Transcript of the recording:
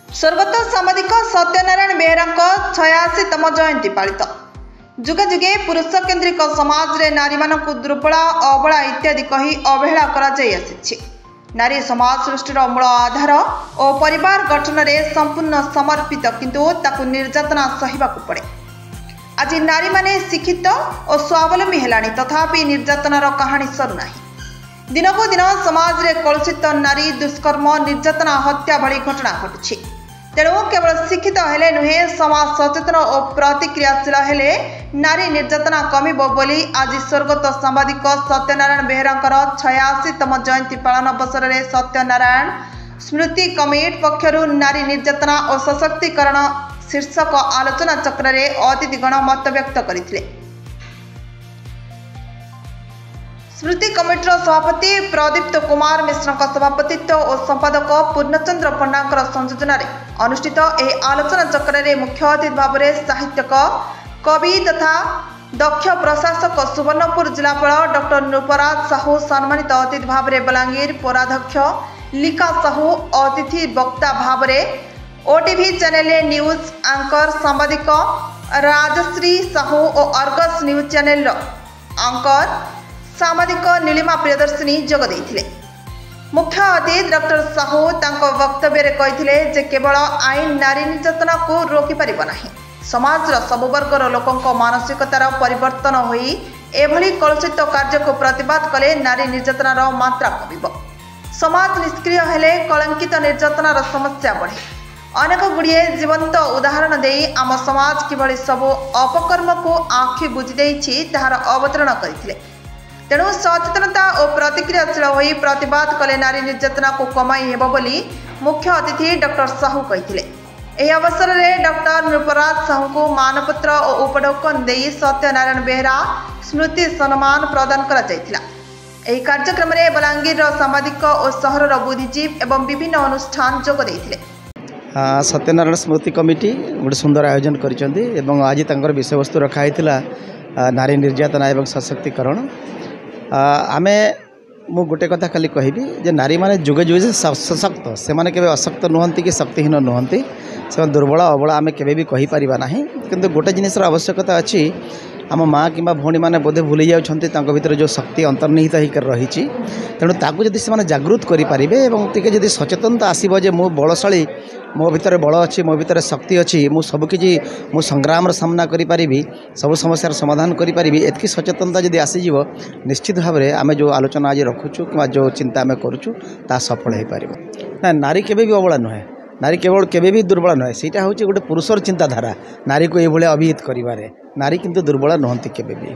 स्वर्गत साम्बादिक सत्यनारायण बेहेरा 86तम जयंती पालित। जुगे जुगे पुरुष केन्द्रिक समाज रे नारी मानक दुर्बला अबला इत्यादि कही अवहेला करा जाय आछि। नारी समाज सृष्टिर मूल आधार और परिवार गठन रे संपूर्ण समर्पित, किंतु ताकु निर्यातना सहिबाकु पड़े। आज नारी माने शिक्षित और स्वावलंबी हेलानी, तथापि निर्यातनार कहानी सरुना। दिनकु दिन समाज रे कलुषित नारी दुष्कर्म, निर्यातना, हत्या भली घटना घटुछि। तेणु केवल शिक्षित हेले नुहे, समाज सचेतन और प्रतिक्रियाशील हेले नारी निर्यातना कमिबो बोली आज स्वर्गत सांबादिक सत्यनारायण बेहेरांकर 86तम जयंती पालन अवसर में सत्यनारायण स्मृति कमिटी पक्षरु नारी निर्यातना और सशक्तिकरण शीर्षक आलोचना चक्र रे अतिथिगण मत व्यक्त करथिले। स्मृति कमिटीर सभापति प्रदीप्त कुमार मिश्र सभापतित्व और संपादक पूर्णचंद्र पंडा संयोजन अनुष्ठित यह आलोचना चक्र रे मुख्य अतिथि भाव में साहित्यक, कवि तथा दक्ष प्रशासक सुवर्णपुर जिलापाल डॉक्टर नृपराज साहू सम्मानित अतिथि भाव में, बलांगीर पौराध्यक्ष लिका साहू अतिथि वक्ता भाव में, ओटीवी चैनल न्यूज एंकर सांबादिक राजश्री साहू और अर्गस न्यूज चैनल एंकर सांबादिक नीलिमा प्रियदर्शिनी जोग देथिले। मुख्य अतिथि डॉक्टर साहू तांको वक्तव्य रे कहिथिले जे केवल आईन नारी निर्यातना को रोकी परिबो नाही, समाज रो सब वर्गर लोकंको मानसिकतार परिवर्तन होई एभली कलुषित कार्य को प्रतिवाद कले नारी निर्यातनार मात्रा कमिबो। समाज निष्क्रिय हेले कलंकित निर्यातनार समस्या बढ़े। अनेक गुड़िए जीवंत उदाहरण देई आम समाज किभली सब अपकर्म को आखि बुझी देइछि ताहार अवतरण करिथिले। तेणु सचेतनता और प्रतिक्रियाशील होई प्रतिवाद कले नारी निर्यातना को कमाई हेबो बोली मुख्य अतिथि डॉक्टर साहू कहिथिले। एही अवसर में डॉक्टर नृपराज साहू को मानपत्र और उपढौकन देई सत्यनारायण बेहेरा स्मृति सम्मान प्रदान करा जायथिला। एही कार्यक्रम में बलांगीर सांबादिक और सहर बुद्धिजीवी एवं विभिन्न अनुष्ठान जोग देथिले। सत्यनारायण स्मृति कमिटी गोटे सुंदर आयोजन करिसेंती एवं आज तांकर विषय वस्तु रखा हैतिला नारी निर्यातना एवं सशक्तिकरण। आमे मु गोटे कथा खाली कहबी जे नारी माने जुगे जुगे सशक्त, से माने केबे अशक्त नुहंती कि शक्तिहीन नुहंती, से दुर्बल अबला आमे केबे भी कहि परिबा नाही। किंतु गोटे जिनिसर आवश्यकता अछि, आम माँ कि भौणी मैंने बोधे भूली जाउछंती तांको भितर जो शक्ति अंतर्निहित होकर रही। तेणु ताकू जदि से जागृत करें और टिके जदि सचेतनता आसब जे मु बलशाली, मो भितर बल अच्छी, मो भितर शक्ति अच्छी, मु सबकि मु संग्राम सामना करि, सब समस्यार समाधान करि, एतकी सचेतनता जदि आसीज निश्चित भाव में आम जो आलोचना आज रखुचु कि जो चिंता आम करुचु ता सफल हो पार ना। नारी केबे भी अबला नुहे, नारी केवल केबे भी दुर्बल नुहे, ସେଇଟା ହେଉଛି गोटे पुरुषर चिंताधारा नारी को ये अभिहित करिवारे। नारी किंतु दुर्बल नुहंती केबे भी।